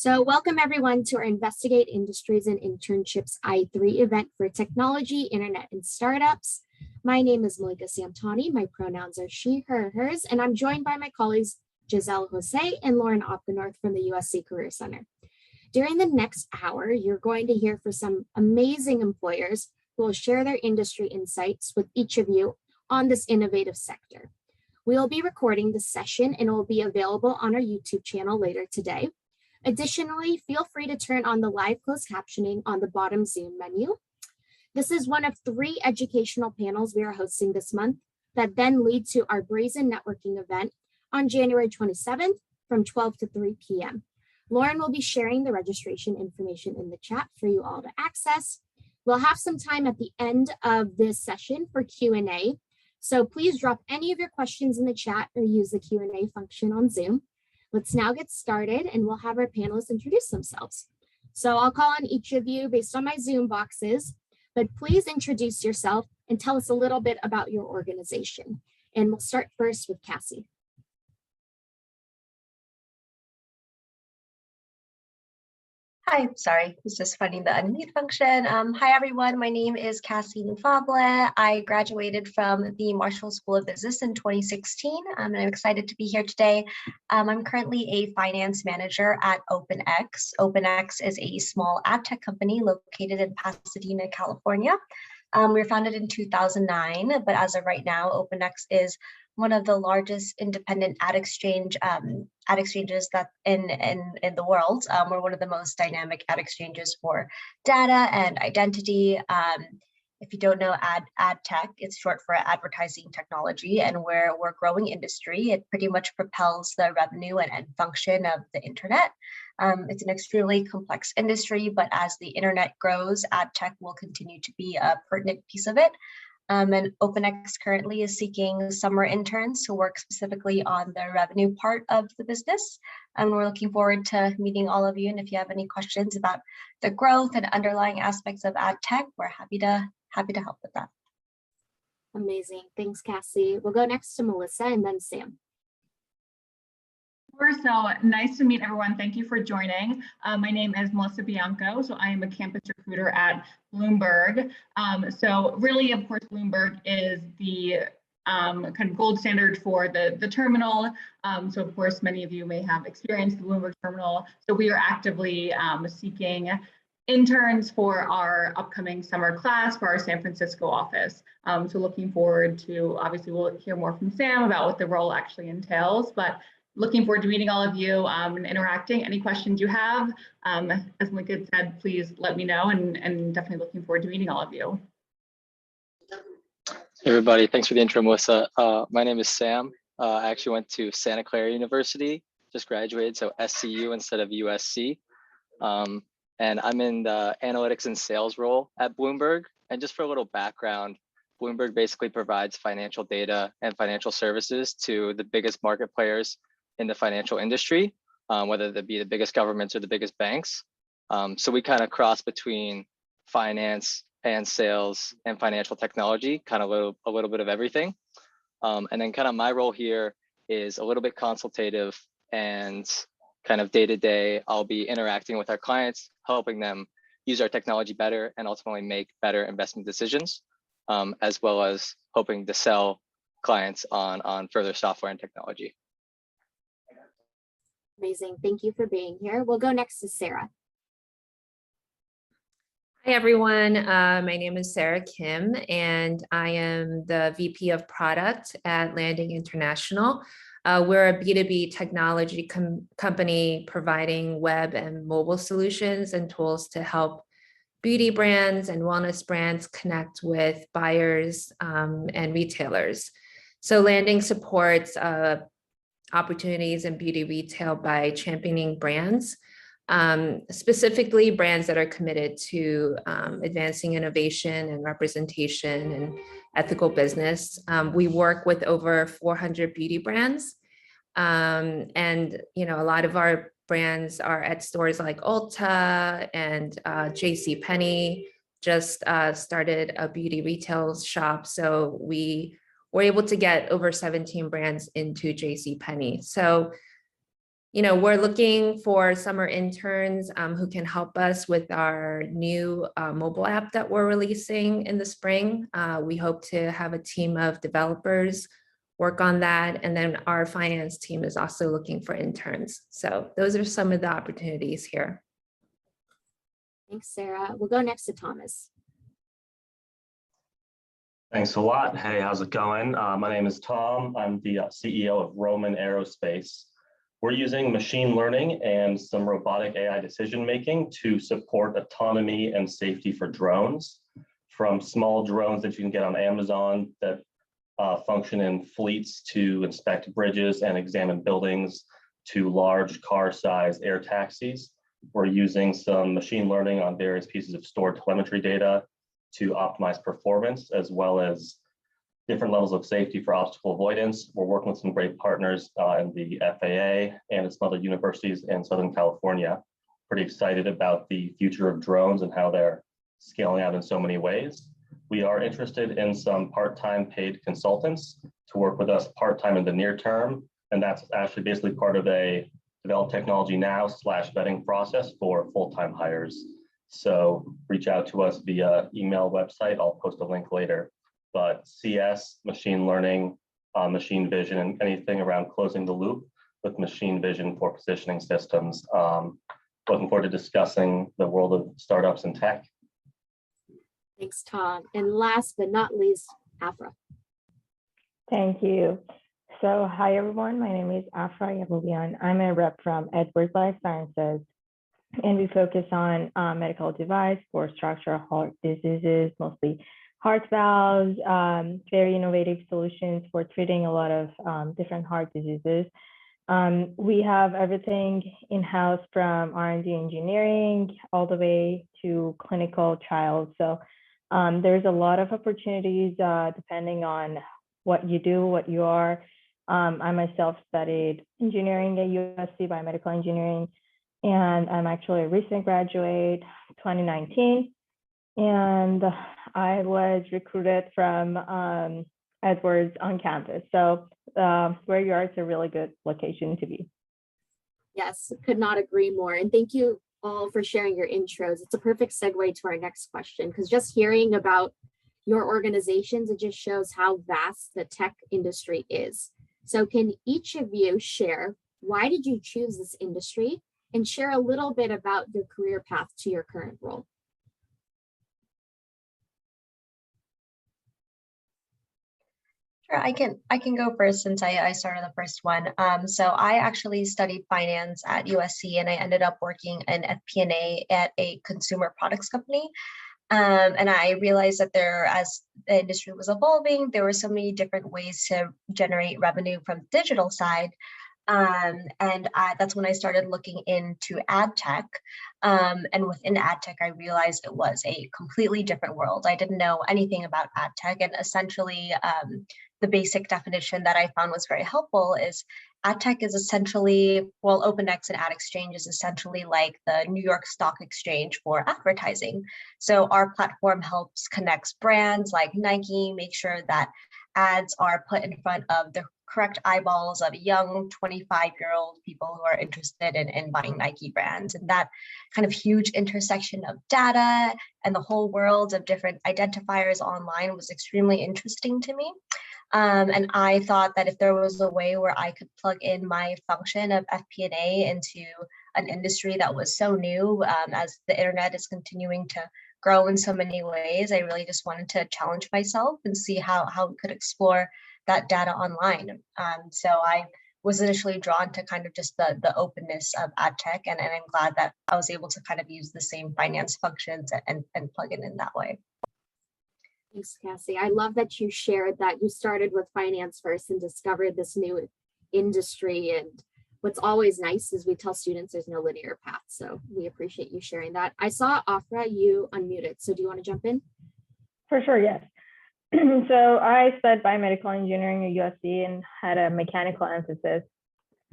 So welcome everyone to our Investigate Industries and Internships I3 event for technology, internet, and startups. My name is Malika Santani. My pronouns are she, her, hers, and I'm joined by my colleagues Giselle Jose and Lauren Opgenorth from the USC Career Center. During the next hour, you're going to hear from some amazing employers who will share their industry insights with each of you on this innovative sector. We will be recording this session and it will be available on our YouTube channel later today. Additionally, feel free to turn on the live closed captioning on the bottom Zoom menu. This is one of 3 educational panels we are hosting this month that then lead to our Brazen Networking event on January 27th from 12 to 3 p.m. Lauren will be sharing the registration information in the chat for you all to access. We'll have some time at the end of this session for Q&A. So please drop any of your questions in the chat or use the Q&A function on Zoom. Let's now get started and we'll have our panelists introduce themselves. So I'll call on each of you based on my Zoom boxes, but please introduce yourself and tell us a little bit about your organization. And we'll start first with Cassie. Hi, sorry, it's just finding the unmute function. Hi, everyone. My name is Cassie Nufable. I graduated from the Marshall School of Business in 2016, and I'm excited to be here today. I'm currently a finance manager at OpenX. OpenX is a small ad tech company located in Pasadena, California. We were founded in 2009, but as of right now, OpenX is one of the largest independent ad exchanges that in the world. We're one of the most dynamic ad exchanges for data and identity. If you don't know ad tech, it's short for advertising technology, and we're a growing industry. It pretty much propels the revenue and function of the internet. It's an extremely complex industry, but as the internet grows, ad tech will continue to be a pertinent piece of it. And OpenX currently is seeking summer interns to work specifically on the revenue part of the business. And we're looking forward to meeting all of you. And if you have any questions about the growth and underlying aspects of ad tech, we're happy to help with that. Amazing. Thanks, Cassie. We'll go next to Melissa and then Sam. So nice to meet everyone. Thank you for joining. My name is Melissa Bianco. So I am a campus recruiter at Bloomberg. So really, of course, Bloomberg is the kind of gold standard for the terminal. So of course, many of you may have experienced the Bloomberg terminal. So we are actively seeking interns for our upcoming summer class for our San Francisco office. So looking forward to, obviously we'll hear more from Sam about what the role actually entails, but looking forward to meeting all of you and interacting. Any questions you have, as Malika said, please let me know, and definitely looking forward to meeting all of you. Hey everybody, thanks for the intro, Melissa. My name is Sam. I actually went to Santa Clara University, just graduated, so SCU instead of USC. And I'm in the analytics and sales role at Bloomberg. And just for a little background, Bloomberg basically provides financial data and financial services to the biggest market players in the financial industry, whether they be the biggest governments or the biggest banks. So we kind of cross between finance and sales and financial technology, kind of a little bit of everything. And then kind of my role here is a little bit consultative and kind of day-to-day, I'll be interacting with our clients, helping them use our technology better and ultimately make better investment decisions, as well as hoping to sell clients on further software and technology. Amazing. Thank you for being here. We'll go next to Sarah. Hi, everyone. My name is Sarah Kim, and I am the VP of Product at Landing International. We're a B2B technology company providing web and mobile solutions and tools to help beauty brands and wellness brands connect with buyers and retailers. So Landing supports opportunities in beauty retail by championing brands, specifically brands that are committed to advancing innovation and representation and ethical business. We work with over 400 beauty brands, and a lot of our brands are at stores like Ulta and JCPenney. Just started a beauty retail shop, so we were able to get over 17 brands into JCPenney. So we're looking for summer interns who can help us with our new mobile app that we're releasing in the spring. We hope to have a team of developers work on that. And then our finance team is also looking for interns. So those are some of the opportunities here. Thanks, Sarah. We'll go next to Thomas. Thanks a lot. Hey, how's it going? My name is Tom. I'm the CEO of Roman Aerospace. We're using machine learning and some robotic AI decision-making to support autonomy and safety for drones, from small drones that you can get on Amazon that function in fleets to inspect bridges and examine buildings, to large car-sized air taxis. We're using some machine learning on various pieces of stored telemetry data to optimize performance, as well as different levels of safety for obstacle avoidance. We're working with some great partners in the FAA and some other universities in Southern California. Pretty excited about the future of drones and how they're scaling out in so many ways. We are interested in some part-time paid consultants to work with us part-time in the near term. And that's actually basically part of a develop technology now / vetting process for full-time hires. So reach out to us via email, website. I'll post a link later. But CS, machine learning, machine vision, and anything around closing the loop with machine vision for positioning systems. Looking forward to discussing the world of startups and tech. Thanks, Tom. And last but not least, Afra. Thank you. So hi, everyone. My name is Afra Yabubian. I'm a rep from Edwards Life Sciences, and we focus on medical device for structural heart diseases, mostly heart valves, very innovative solutions for treating a lot of different heart diseases. We have everything in-house from R&D engineering all the way to clinical trials. So there's a lot of opportunities depending on what you do, what you are. I myself studied engineering at USC, biomedical engineering, and I'm actually a recent graduate, 2019. And I was recruited from Edwards on campus. So where you are, it's a really good location to be. Yes, could not agree more. And thank you all for sharing your intros. It's a perfect segue to our next question, because just hearing about your organizations, it just shows how vast the tech industry is. So can each of you share, why did you choose this industry, and share a little bit about your career path to your current role? Sure, I can go first since I started the first one. So I actually studied finance at USC, and I ended up working in FP&A at a consumer products company. And I realized that as the industry was evolving, there were so many different ways to generate revenue from the digital side. That's when I started looking into ad tech. And within ad tech, I realized it was a completely different world. I didn't know anything about ad tech, and essentially the basic definition that I found was very helpful is ad tech is essentially, well, OpenX and Ad Exchange is essentially like the New York Stock Exchange for advertising. So our platform helps connects brands like Nike, make sure that ads are put in front of the correct eyeballs of young 25-year-old people who are interested in buying Nike brands. And that kind of huge intersection of data and the whole world of different identifiers online was extremely interesting to me. And I thought that if there was a way where I could plug in my function of FP&A into an industry that was so new, as the internet is continuing to grow in so many ways, I really just wanted to challenge myself and see how we could explore that data online. So I was initially drawn to kind of just the openness of ad tech, and I'm glad that I was able to kind of use the same finance functions and plug it in that way. Thanks, Cassie. I love that you shared that you started with finance first and discovered this new industry. And what's always nice is we tell students there's no linear path. So we appreciate you sharing that. I saw Afra, you unmuted. So do you want to jump in? For sure, yes. So I studied biomedical engineering at USC and had a mechanical emphasis.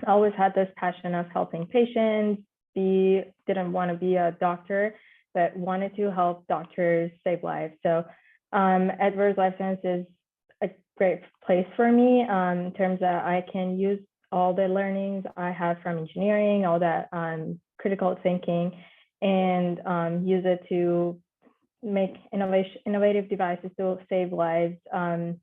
I always had this passion of helping patients, didn't want to be a doctor, but wanted to help doctors save lives. So Edwards Life Sciences is a great place for me in terms of I can use all the learnings I had from engineering, all that critical thinking, and use it to make innovative devices to save lives. I'm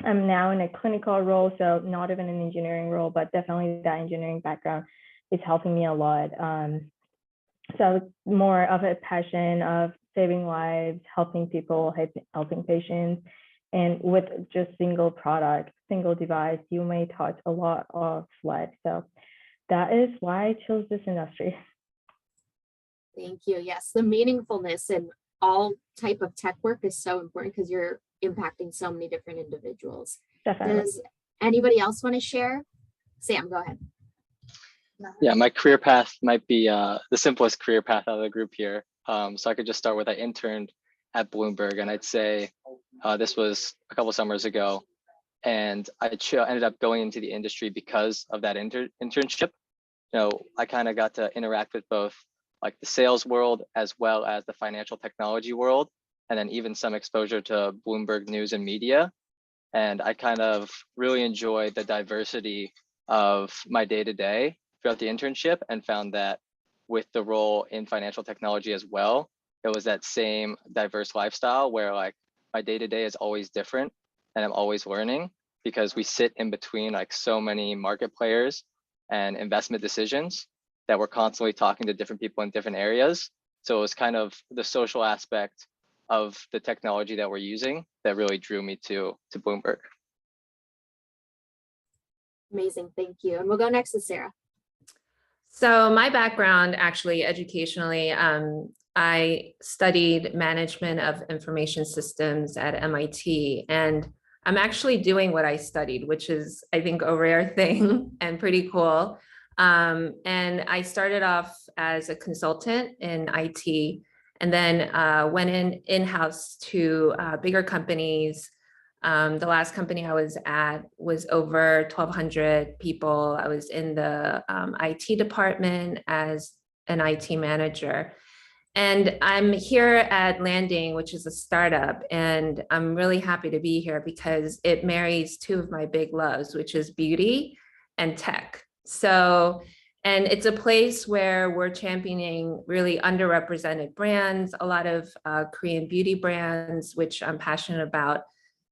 now in a clinical role, so not even an engineering role, but definitely that engineering background is helping me a lot. So more of a passion of saving lives, helping people, helping patients. And with just single product, single device, you may touch a lot of lives. So that is why I chose this industry. Thank you. Yes, the meaningfulness in all type of tech work is so important because you're impacting so many different individuals. Definitely. Does anybody else want to share? Sam, go ahead. Yeah, my career path might be the simplest career path out of the group here. So I could just start with I interned at Bloomberg, and I'd say this was a couple summers ago, and I ended up going into the industry because of that internship. You know, I kind of got to interact with both like the sales world as well as the financial technology world, and then even some exposure to Bloomberg News and Media. And I kind of really enjoyed the diversity of my day-to-day throughout the internship, and found that with the role in financial technology as well, it was that same diverse lifestyle where like my day-to-day is always different and I'm always learning, because we sit in between like so many market players and investment decisions that we're constantly talking to different people in different areas. So it was kind of the social aspect of the technology that we're using that really drew me to Bloomberg. Amazing, thank you. And we'll go next to Sarah. So my background, actually, educationally, I studied management of information systems at MIT, and I'm actually doing what I studied, which is, I think, a rare thing and pretty cool. And I started off as a consultant in IT, and then went in-house to bigger companies. The last company I was at was over 1,200 people. I was in the IT department as an IT manager. And I'm here at Landing, which is a startup, and I'm really happy to be here because it marries two of my big loves, which is beauty and tech. So, and it's a place where we're championing really underrepresented brands, a lot of Korean beauty brands, which I'm passionate about.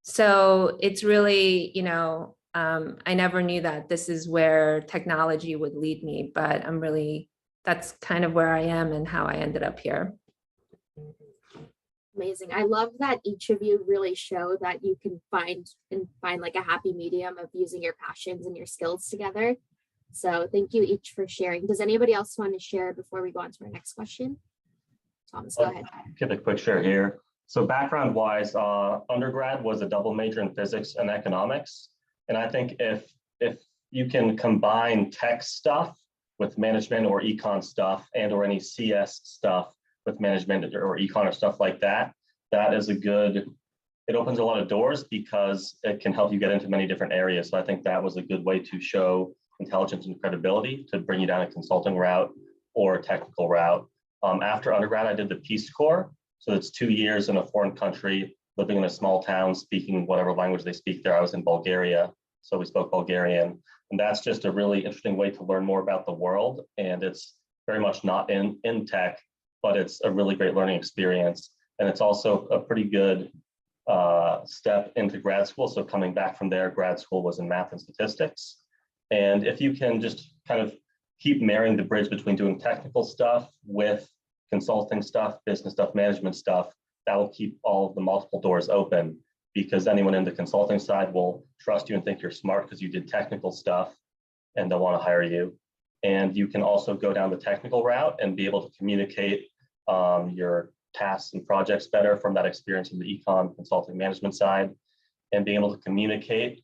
So it's really, you know, I never knew that this is where technology would lead me, but that's kind of where I am and how I ended up here. Amazing. I love that each of you really show that you can find like a happy medium of using your passions and your skills together. So thank you each for sharing. Does anybody else want to share before we go on to our next question? Thomas, go ahead. Give a quick share here. So background wise, undergrad was a double major in physics and economics. And I think if you can combine tech stuff with management or econ stuff, and or any CS stuff with management or econ or stuff like that, that is it opens a lot of doors because it can help you get into many different areas. So I think that was a good way to show intelligence and credibility to bring you down a consulting route or a technical route. After undergrad, I did the Peace Corps. So it's 2 years in a foreign country, living in a small town, speaking whatever language they speak there. I was in Bulgaria, so we spoke Bulgarian. And that's just a really interesting way to learn more about the world. And it's very much not in tech, but it's a really great learning experience. And it's also a pretty good step into grad school. So coming back from there, grad school was in math and statistics. And if you can just kind of keep marrying the bridge between doing technical stuff with consulting stuff, business stuff, management stuff, that will keep all of the multiple doors open, because anyone in the consulting side will trust you and think you're smart because you did technical stuff, and they'll want to hire you. And you can also go down the technical route and be able to communicate your tasks and projects better from that experience in the econ consulting management side. And being able to communicate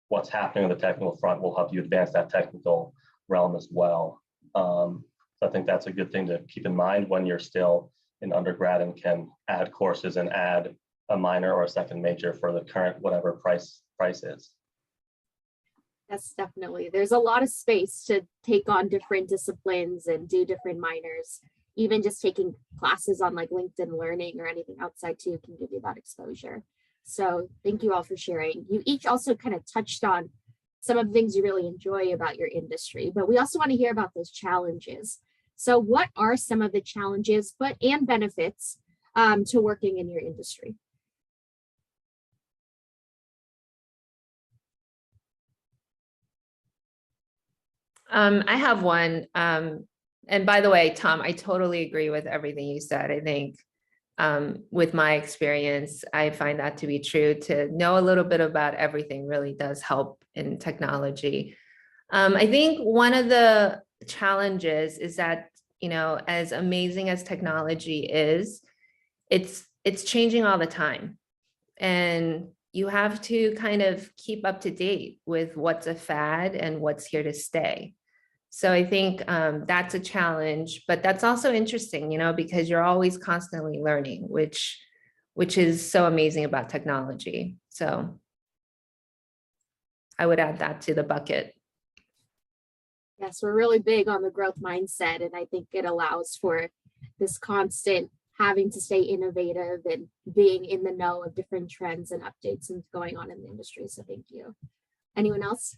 what's happening on the technical front will help you advance that technical realm as well. So I think that's a good thing to keep in mind when you're still in undergrad and can add courses and add a minor or a second major for the current whatever price is. Yes, definitely. There's a lot of space to take on different disciplines and do different minors. Even just taking classes on like LinkedIn Learning or anything outside too can give you that exposure. So thank you all for sharing. You each also kind of touched on some of the things you really enjoy about your industry, but we also want to hear about those challenges. So what are some of the challenges and benefits to working in your industry? I have one. And by the way, Tom, I totally agree with everything you said. I think with my experience, I find that to be true. To know a little bit about everything really does help in technology. I think one of the challenges is that, you know, as amazing as technology is, it's changing all the time. And you have to kind of keep up to date with what's a fad and what's here to stay. So I think that's a challenge, but that's also interesting, you know, because you're always constantly learning, which is so amazing about technology. So I would add that to the bucket. Yes, we're really big on the growth mindset, and I think it allows for this constant having to stay innovative and being in the know of different trends and updates and going on in the industry. So thank you. Anyone else?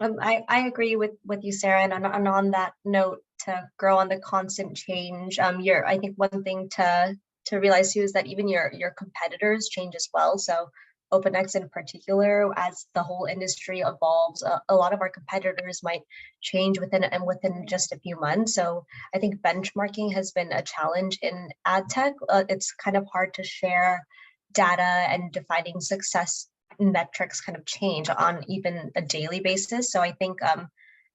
I agree with you, Sarah, and on that note, to grow on the constant change, I think one thing to realize too is that even your competitors change as well. So OpenX in particular, as the whole industry evolves, a lot of our competitors might change within just a few months. So I think benchmarking has been a challenge in ad tech. It's kind of hard to share data, and defining success metrics kind of change on even a daily basis. So I think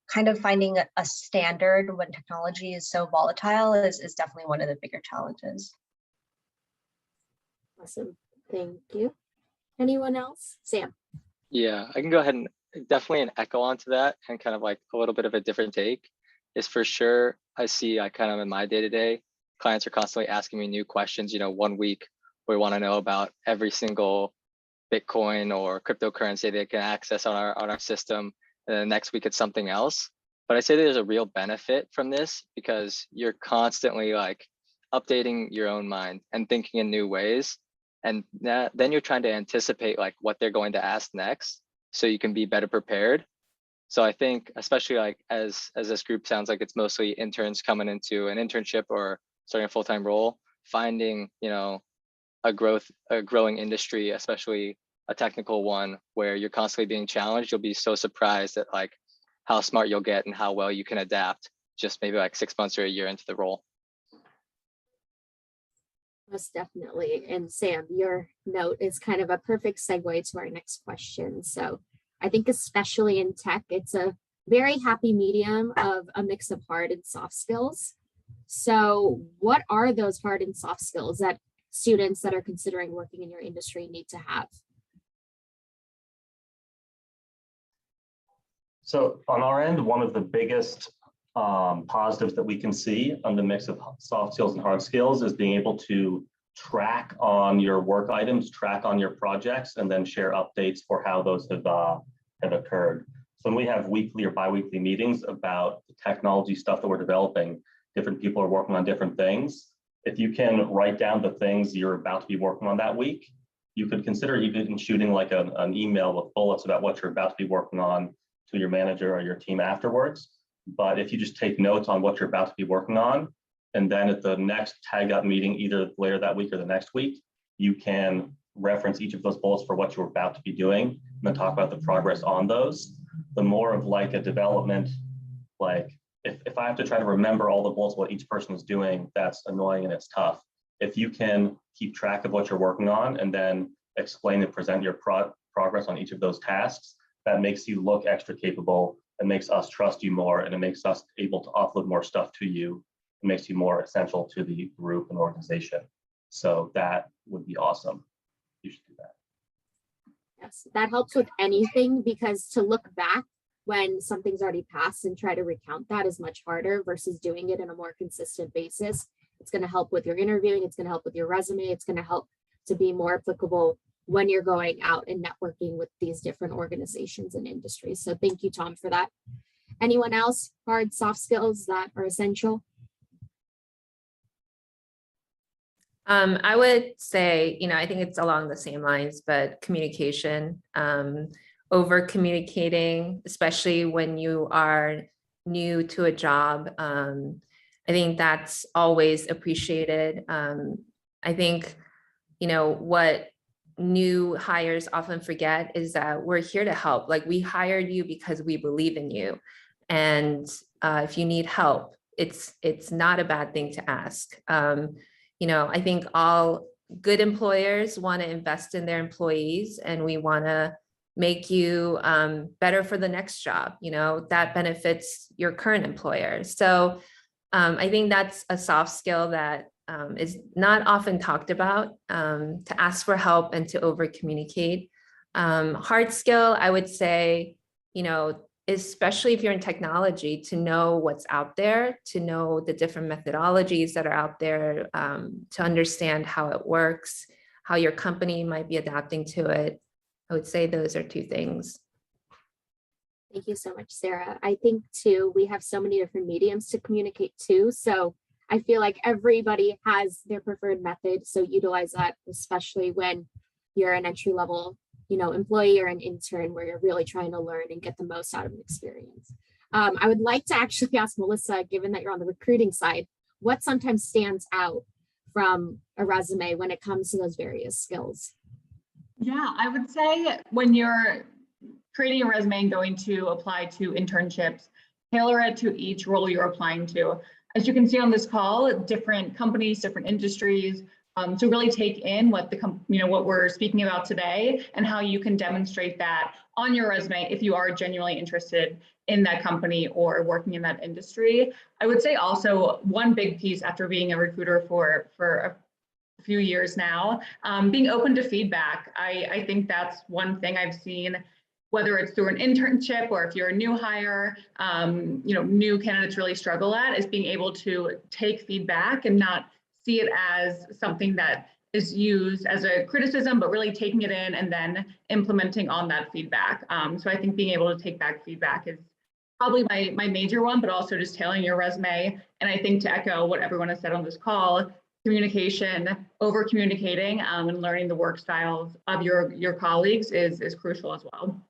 kind of finding a standard when technology is so volatile is definitely one of the bigger challenges. Awesome, thank you. Anyone else? Sam? Yeah, I can go ahead and definitely an echo onto that, and kind of like a little bit of a different take is for sure. I kind of in my day-to-day, clients are constantly asking me new questions. You know, 1 week we want to know about every single Bitcoin or cryptocurrency they can access on our system, and then next week it's something else. But I say there's a real benefit from this because you're constantly like updating your own mind and thinking in new ways. And then you're trying to anticipate like what they're going to ask next, so you can be better prepared. So I think, especially like as this group sounds like it's mostly interns coming into an internship or starting a full-time role, finding, you know, a growing industry, especially a technical one where you're constantly being challenged, you'll be so surprised at like how smart you'll get and how well you can adapt just maybe like 6 months or a year into the role. Most definitely. And Sam, your note is kind of a perfect segue to our next question. So I think especially in tech, it's a very happy medium of a mix of hard and soft skills. So what are those hard and soft skills that students that are considering working in your industry need to have? So on our end, one of the biggest positives that we can see on the mix of soft skills and hard skills is being able to track on your work items, track on your projects, and then share updates for how those have occurred. So when we have weekly or bi-weekly meetings about the technology stuff that we're developing, different people are working on different things. If you can write down the things you're about to be working on that week, you could consider even shooting like an email with bullets about what you're about to be working on to your manager or your team afterwards. But if you just take notes on what you're about to be working on, and then at the next tag up meeting, either later that week or the next week, you can reference each of those bullets for what you're about to be doing, and then talk about the progress on those. The more of like a development, like if I have to try to remember all the bullets, what each person is doing, that's annoying and it's tough. If you can keep track of what you're working on and then explain and present your progress on each of those tasks, that makes you look extra capable. It makes us trust you more, and it makes us able to offload more stuff to you. It makes you more essential to the group and organization. So that would be awesome. You should do that. Yes, that helps with anything, because to look back when something's already passed and try to recount that is much harder versus doing it in a more consistent basis. It's going to help with your interviewing. It's going to help with your resume. It's going to help to be more applicable when you're going out and networking with these different organizations and industries. So thank you, Tom, for that. Anyone else? Hard, soft skills that are essential? I would say, I think it's along the same lines, but communication, over communicating, especially when you are new to a job. I think that's always appreciated. I think, what new hires often forget is that we're here to help. Like, we hired you because we believe in you. And if you need help, it's not a bad thing to ask. I think all good employers want to invest in their employees, and we want to make you better for the next job. That benefits your current employer. So I think that's a soft skill that is not often talked about, to ask for help and to over communicate. Hard skill, I would say, especially if you're in technology, to know what's out there, to know the different methodologies that are out there, to understand how it works, how your company might be adapting to it. I would say those are two things. Thank you so much, Sarah. I think too, we have so many different mediums to communicate too. So I feel like everybody has their preferred method. So utilize that, especially when you're an entry level, employee or an intern where you're really trying to learn and get the most out of an experience. I would like to actually ask Melissa, given that you're on the recruiting side, what sometimes stands out from a resume when it comes to those various skills? Yeah, I would say when you're creating a resume and going to apply to internships, tailor it to each role you're applying to. As you can see on this call, different companies, different industries, to really take in what what we're speaking about today and how you can demonstrate that on your resume if you are genuinely interested in that company or working in that industry. I would say also one big piece after being a recruiter for a few years now, being open to feedback. I think that's one thing I've seen, whether it's through an internship or if you're a new hire, new candidates really struggle at, is being able to take feedback and not see it as something that is used as a criticism, but really taking it in and then implementing on that feedback. So I think being able to take back feedback is probably my major one, but also just tailoring your resume. And I think, to echo what everyone has said on this call, communication, over communicating, and learning the work styles of your colleagues is crucial as well.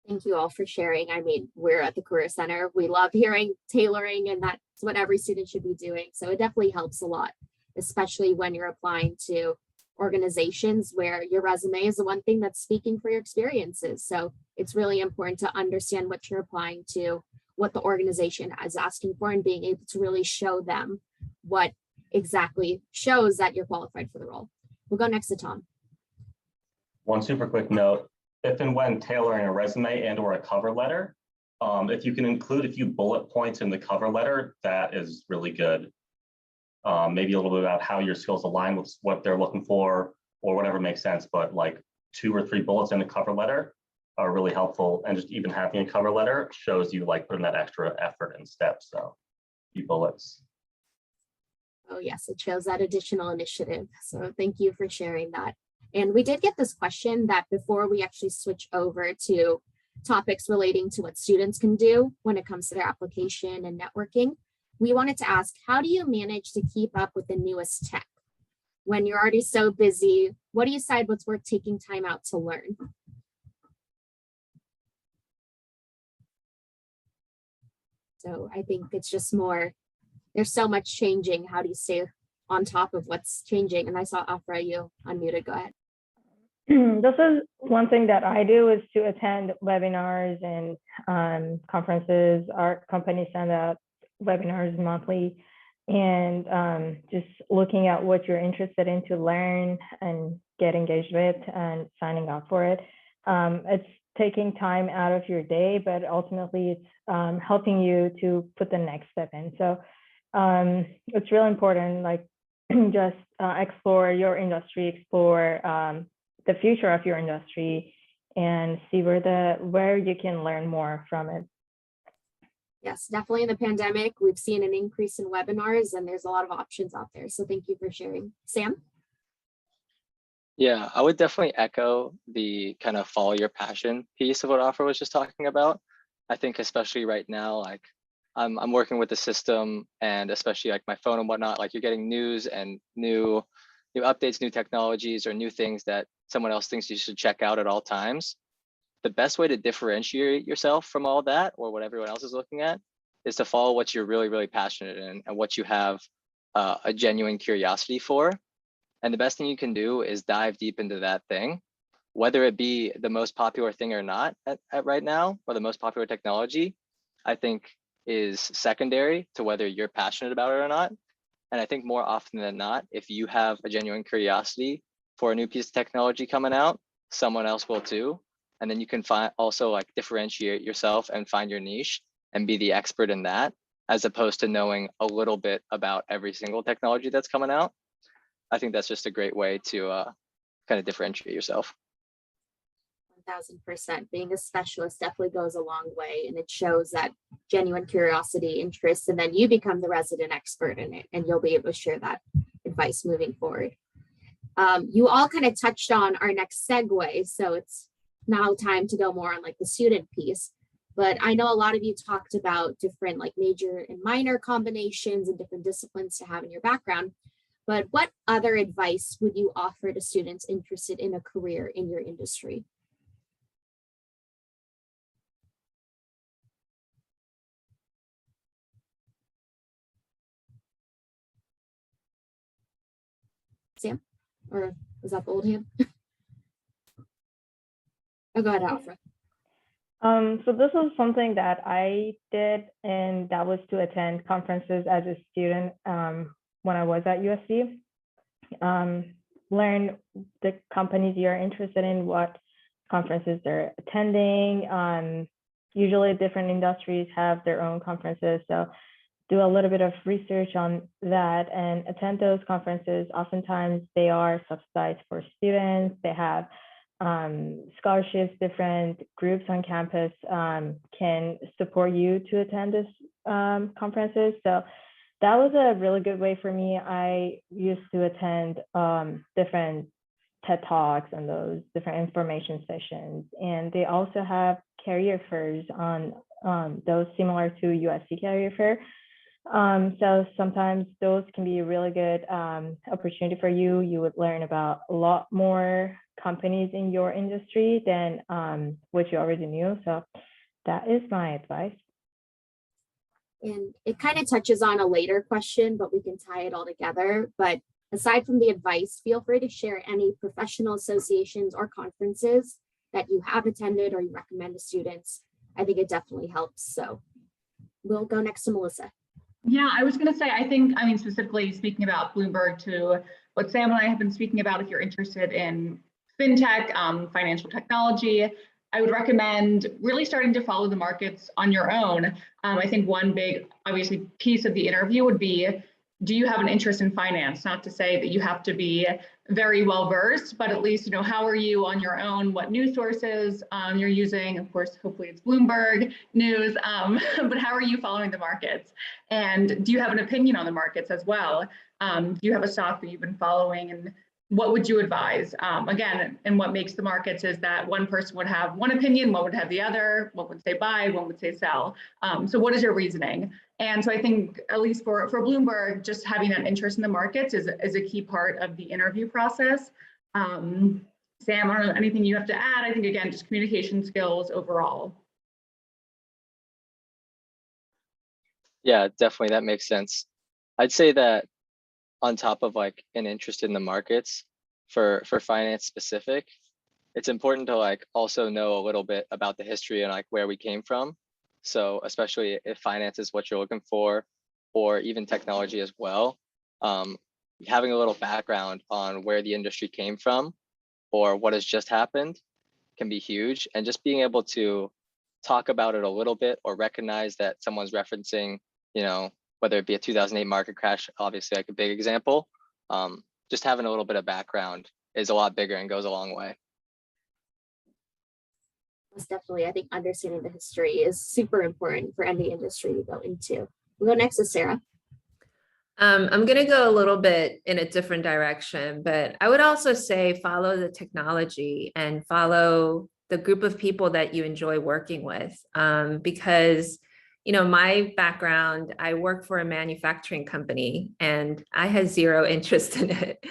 Thank you all for sharing. I mean, we're at the Career Center. We love hearing tailoring, and that's what every student should be doing. So it definitely helps a lot, especially when you're applying to organizations where your resume is the one thing that's speaking for your experiences. So it's really important to understand what you're applying to, what the organization is asking for, and being able to really show them what exactly shows that you're qualified for the role. We'll go next to Tom. One super quick note. If and when tailoring a resume and or a cover letter, if you can include a few bullet points in the cover letter, that is really good. Maybe a little bit about how your skills align with what they're looking for or whatever makes sense, but like 2 or 3 bullets in a cover letter are really helpful. And just even having a cover letter shows you like putting that extra effort and steps. So a few bullets. Oh yes, it shows that additional initiative. So thank you for sharing that. And we did get this question that before we actually switch over to topics relating to what students can do when it comes to their application and networking, we wanted to ask, how do you manage to keep up with the newest tech? When you're already so busy, what do you decide what's worth taking time out to learn? So I think it's just more, there's so much changing. How do you stay on top of what's changing? And I saw Afra, you unmuted, go ahead. This is one thing that I do, is to attend webinars and conferences. Our company send out webinars monthly, and just looking at what you're interested in to learn and get engaged with and signing up for it. It's taking time out of your day, but ultimately it's helping you to put the next step in. So it's really important, like just explore your industry, explore the future of your industry, and see where you can learn more from it. Yes, definitely in the pandemic, we've seen an increase in webinars, and there's a lot of options out there. So thank you for sharing. Sam? Yeah, I would definitely echo the kind of follow your passion piece of what Afra was just talking about. I think especially right now, like I'm working with the system, and especially like my phone and whatnot, like you're getting news and new updates, new technologies, or new things that someone else thinks you should check out at all times. The best way to differentiate yourself from all that or what everyone else is looking at is to follow what you're really, really passionate in and what you have a genuine curiosity for. And the best thing you can do is dive deep into that thing, whether it be the most popular thing or not at right now, or the most popular technology, I think is secondary to whether you're passionate about it or not. And I think more often than not, if you have a genuine curiosity for a new piece of technology coming out, someone else will too. And then you can also like differentiate yourself and find your niche and be the expert in that, as opposed to knowing a little bit about every single technology that's coming out. I think that's just a great way to kind of differentiate yourself. 1000%. Being a specialist definitely goes a long way, and it shows that genuine curiosity, interest, and then you become the resident expert in it, and you'll be able to share that advice moving forward. You all kind of touched on our next segue, so it's now time to go more on like the student piece. But I know a lot of you talked about different like major and minor combinations and different disciplines to have in your background. But what other advice would you offer to students interested in a career in your industry? Sam, or was that the old hand? Oh, go ahead, Alfred. So this was something that I did, and that was to attend conferences as a student when I was at USC. Learn the companies you're interested in, what conferences they're attending. Usually different industries have their own conferences, so do a little bit of research on that and attend those conferences. Oftentimes they are subsidized for students. They have scholarships. Different groups on campus can support you to attend this conferences. So that was a really good way for me. I used to attend different TED Talks and those different information sessions. And they also have career fairs on those similar to USC career fair. So sometimes those can be a really good opportunity for you. You would learn about a lot more companies in your industry than what you already knew. So that is my advice. And it kind of touches on a later question, but we can tie it all together. But aside from the advice, feel free to share any professional associations or conferences that you have attended or you recommend to students. I think it definitely helps. So we'll go next to Melissa. Yeah, I was going to say, I mean, specifically speaking about Bloomberg to what Sam and I have been speaking about, if you're interested in fintech, financial technology, I would recommend really starting to follow the markets on your own. I think one big, obviously, piece of the interview would be, do you have an interest in finance? Not to say that you have to be very well versed, but at least, how are you on your own? What news sources you're using? Of course, hopefully it's Bloomberg news, but how are you following the markets? And do you have an opinion on the markets as well? Do you have a stock that you've been following, and what would you advise? Again, and what makes the markets is that one person would have one opinion, one would have the other, one would say buy, one would say sell. So what is your reasoning? And so I think, at least for Bloomberg, just having that interest in the markets is a key part of the interview process. Sam, I don't know, anything you have to add? I think, again, just communication skills overall. Yeah, definitely, that makes sense. I'd say that on top of like an interest in the markets for finance specific, it's important to like also know a little bit about the history and like where we came from. So especially if finance is what you're looking for, or even technology as well, having a little background on where the industry came from or what has just happened can be huge. And just being able to talk about it a little bit or recognize that someone's referencing, whether it be a 2008 market crash, obviously like a big example, just having a little bit of background is a lot bigger and goes a long way. Most definitely. I think understanding the history is super important for any industry to go into. We'll go next to Sarah. I'm going to go a little bit in a different direction, but I would also say follow the technology and follow the group of people that you enjoy working with, because my background, I work for a manufacturing company and I had zero interest in it,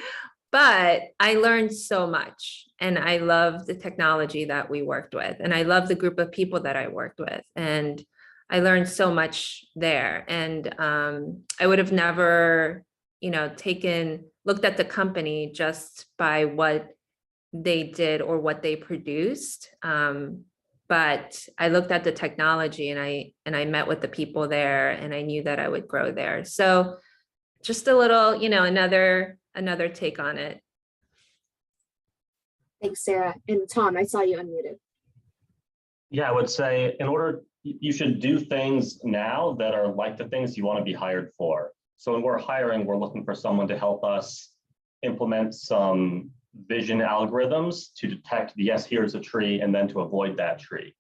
but I learned so much and I love the technology that we worked with. And I love the group of people that I worked with. And I learned so much there. And I would have never, looked at the company just by what they did or what they produced. But I looked at the technology and I met with the people there and I knew that I would grow there. So just a little, another take on it. Thanks, Sarah. And Tom, I saw you unmuted. Yeah, I would say you should do things now that are like the things you want to be hired for. So when we're hiring, we're looking for someone to help us implement some vision algorithms to detect, yes, here's a tree, and then to avoid that tree.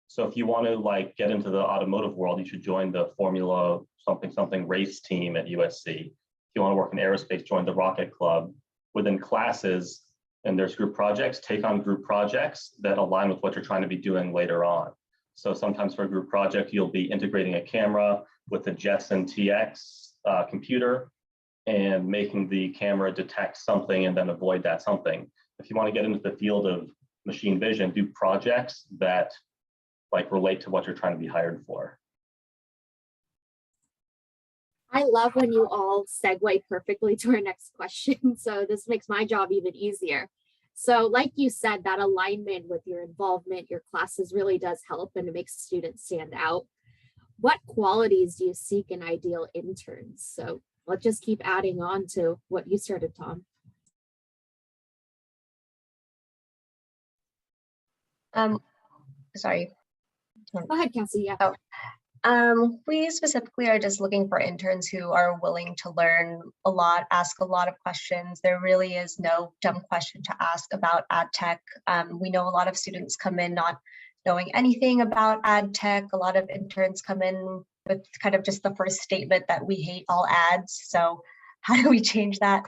So if you want to get into the automotive world, you should join the Formula something race team at USC. If you want to work in aerospace, join the Rocket Club. Within classes, and there's group projects, take on group projects that align with what you're trying to be doing later on. So sometimes for a group project, you'll be integrating a camera with the Jetson TX computer and making the camera detect something and then avoid that something. If you want to get into the field of machine vision, do projects that relate to what you're trying to be hired for. I love when you all segue perfectly to our next question. So this makes my job even easier. So like you said, that alignment with your involvement, your classes really does help and it makes the students stand out. What qualities do you seek in ideal interns? So let's just keep adding on to what you started, Tom. Sorry. Go ahead, Cassie. Yeah. We specifically are just looking for interns who are willing to learn a lot, ask a lot of questions. There really is no dumb question to ask about ad tech. We know a lot of students come in not knowing anything about ad tech. A lot of interns come in with kind of just the first statement that we hate all ads. So how do we change that?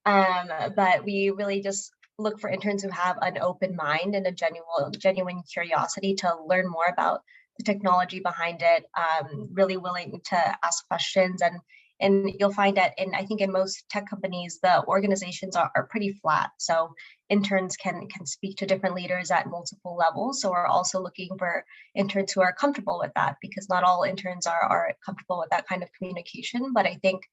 But we really just look for interns who have an open mind and a genuine curiosity to learn more about the technology behind it, really willing to ask questions. And you'll find that I think in most tech companies, the organizations are pretty flat. So interns can speak to different leaders at multiple levels. So we're also looking for interns who are comfortable with that, because not all interns are comfortable with that kind of communication. But I think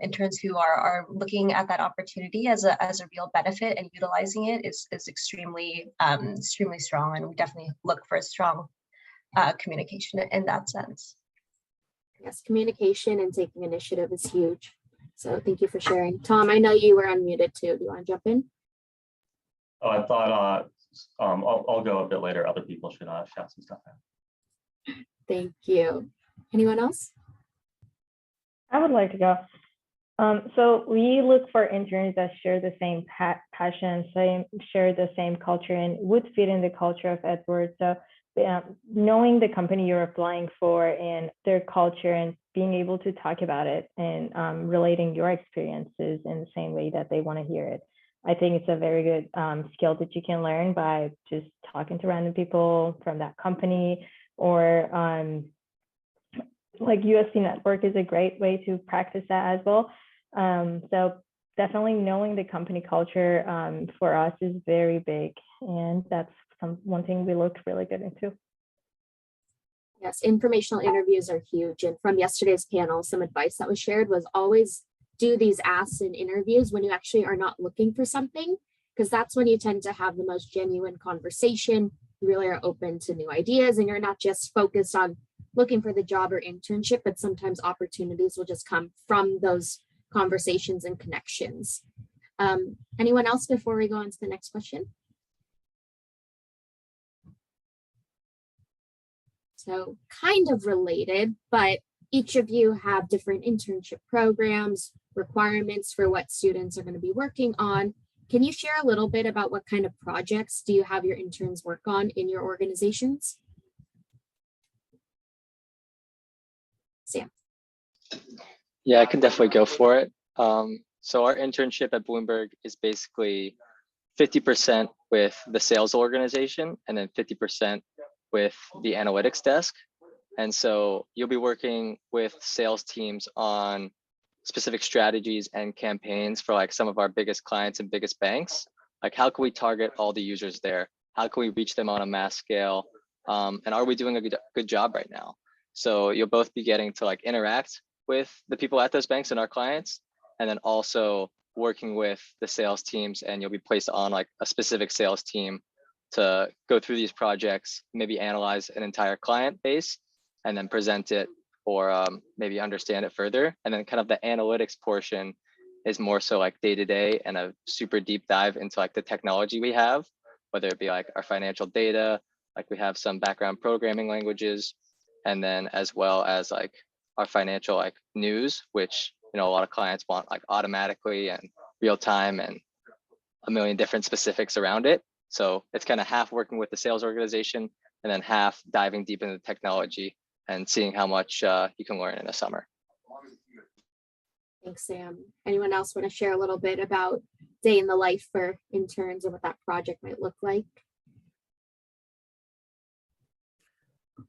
interns who are looking at that opportunity as a real benefit and utilizing it is extremely strong. And we definitely look for a strong communication in that sense. Yes, communication and taking initiative is huge. So thank you for sharing. Tom, I know you were unmuted too. Do you want to jump in? Oh, I thought I'll go a bit later. Other people should shout some stuff out. Thank you. Anyone else? I would like to go. So we look for interns that share the same passion, share the same culture, and would fit in the culture of Edwards. So knowing the company you're applying for and their culture and being able to talk about it and relating your experiences in the same way that they want to hear it. I think it's a very good skill that you can learn by just talking to random people from that company, or like USC Network is a great way to practice that as well. So definitely knowing the company culture for us is very big, and that's one thing we look really good into. Yes, informational interviews are huge. And from yesterday's panel, some advice that was shared was always do these asks in interviews when you actually are not looking for something, because that's when you tend to have the most genuine conversation. You really are open to new ideas and you're not just focused on looking for the job or internship, but sometimes opportunities will just come from those conversations and connections. Anyone else before we go on to the next question? So kind of related, but each of you have different internship programs, requirements for what students are going to be working on. Can you share a little bit about what kind of projects do you have your interns work on in your organizations? Sam. Yeah, I can definitely go for it. So our internship at Bloomberg is basically 50% with the sales organization and then 50% with the analytics desk. And so you'll be working with sales teams on specific strategies and campaigns for like some of our biggest clients and biggest banks. Like how can we target all the users there? How can we reach them on a mass scale? And are we doing a good job right now? So you'll both be getting to like interact with the people at those banks and our clients, and then also working with the sales teams, and you'll be placed on like a specific sales team to go through these projects, maybe analyze an entire client base and then present it or maybe understand it further. And then kind of the analytics portion is more so like day-to-day and a super deep dive into like the technology we have, whether it be like our financial data, like we have some background programming languages, and then as well as like our financial like news, which, you know, a lot of clients want like automatically and real time and a million different specifics around it. So it's kind of half working with the sales organization and then half diving deep into the technology and seeing how much you can learn in a summer. Thanks, Sam. Anyone else want to share a little bit about day in the life for interns and what that project might look like?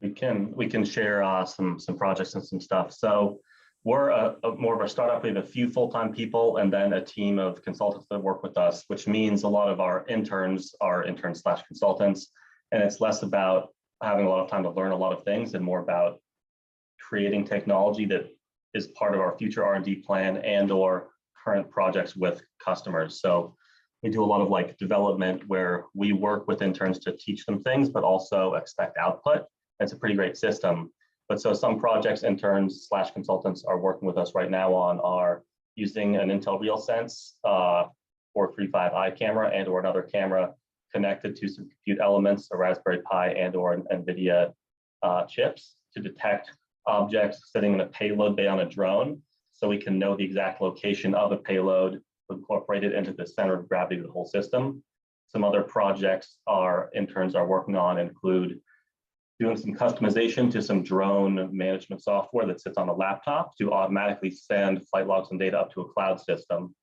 We can share some projects and some stuff. So we're more of a startup. We have a few full-time people and then a team of consultants that work with us, which means a lot of our interns are interns/consultants. And it's less about having a lot of time to learn a lot of things and more about creating technology that is part of our future R&D plan and or current projects with customers. So we do a lot of like development where we work with interns to teach them things, but also expect output. It's a pretty great system. But so some projects interns/consultants are working with us right now on are using an Intel RealSense 435i camera and or another camera connected to some compute elements, a Raspberry Pi and or an NVIDIA chips to detect objects sitting in a payload bay on a drone. So we can know the exact location of the payload, incorporate it into the center of gravity of the whole system. Some other projects our interns are working on include doing some customization to some drone management software that sits on a laptop to automatically send flight logs and data up to a cloud system.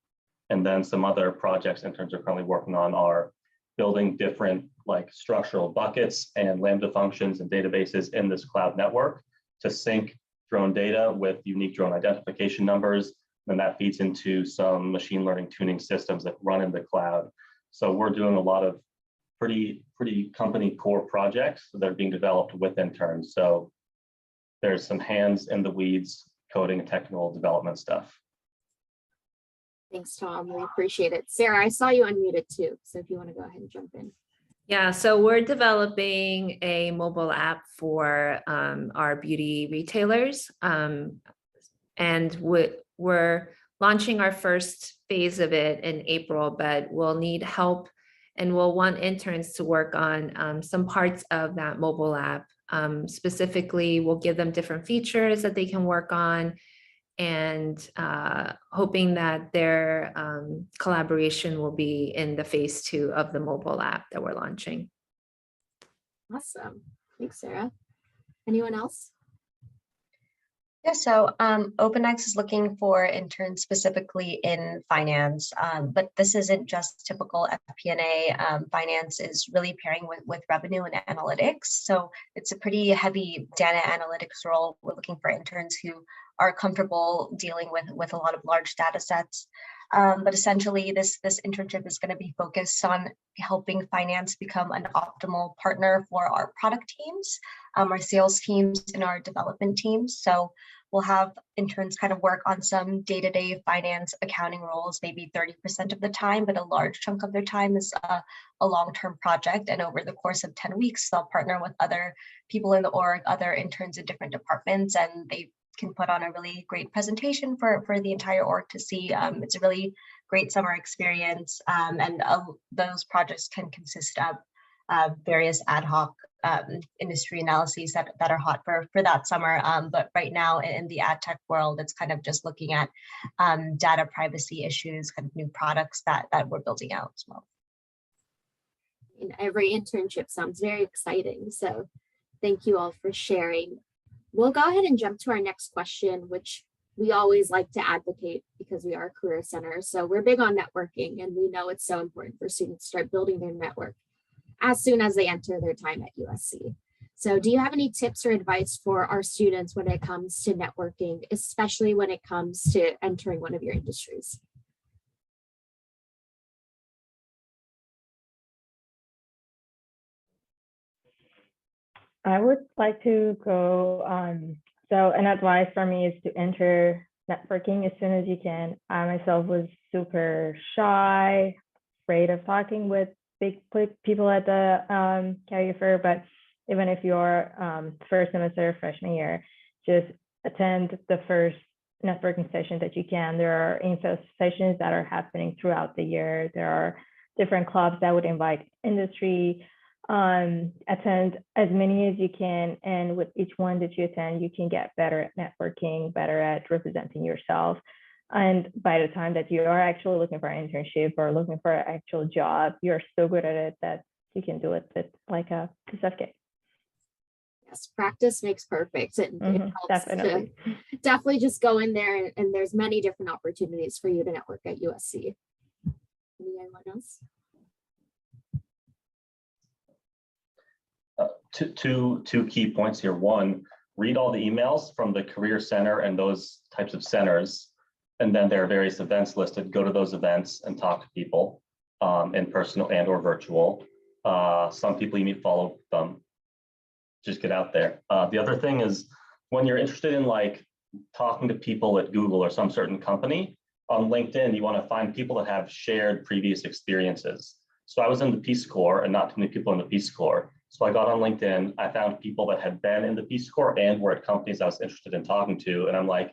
And then some other projects interns are currently working on are building different like structural buckets and Lambda functions and databases in this cloud network to sync drone data with unique drone identification numbers. And that feeds into some machine learning tuning systems that run in the cloud. So we're doing a lot of pretty company core projects that are being developed with interns. So there's some hands in the weeds coding and technical development stuff. Thanks, Tom. We appreciate it. Sarah, I saw you unmuted too. So if you want to go ahead and jump in. Yeah, so we're developing a mobile app for our beauty retailers. And we're launching our first phase of it in April, but we'll need help and we'll want interns to work on some parts of that mobile app. Specifically, we'll give them different features that they can work on and hoping that their collaboration will be in the phase 2 of the mobile app that we're launching. Awesome. Thanks, Sarah. Anyone else? Yeah, so OpenX is looking for interns specifically in finance, but this isn't just typical FP&A. Finance is really pairing with revenue and analytics. So it's a pretty heavy data analytics role. We're looking for interns who are comfortable dealing with a lot of large data sets. But essentially, this internship is going to be focused on helping finance become an optimal partner for our product teams, our sales teams, and our development teams. So we'll have interns kind of work on some day-to-day finance accounting roles, maybe 30% of the time, but a large chunk of their time is a long-term project. And over the course of 10 weeks, they'll partner with other people in the org, other interns in different departments, and they can put on a really great presentation for the entire org to see. It's a really great summer experience, and those projects can consist of various ad hoc industry analyses that are hot for that summer. But right now in the ad tech world, it's kind of just looking at data privacy issues, kind of new products that we're building out as well. And every internship sounds very exciting. So thank you all for sharing. We'll go ahead and jump to our next question, which we always like to advocate because we are a career center. So we're big on networking, and we know it's so important for students to start building their network as soon as they enter their time at USC. So do you have any tips or advice for our students when it comes to networking, especially when it comes to entering one of your industries? I would like to go on. So an advice for me is to enter networking as soon as you can. I myself was super shy, afraid of talking with big people at the career fair, but even if you're first semester, freshman year, just attend the first networking session that you can. There are info sessions that are happening throughout the year. There are different clubs that would invite industry. Attend as many as you can, and with each one that you attend, you can get better at networking, better at representing yourself. And by the time that you are actually looking for an internship or looking for an actual job, you're so good at it that you can do it with like a piece of cake. Yes, practice makes perfect. It helps definitely. to definitely just go in there, and there's many different opportunities for you to network at USC. Anyone else? Two key points here. One, read all the emails from the Career Center and those types of centers, and then there are various events listed. Go to those events and talk to people in person and or virtual. Some people you meet, follow them. Just get out there. The other thing is when you're interested in like talking to people at Google or some certain company, on LinkedIn, you want to find people that have shared previous experiences. So I was in the Peace Corps and not too many people in the Peace Corps. So I got on LinkedIn, I found people that had been in the Peace Corps and were at companies I was interested in talking to. And I'm like,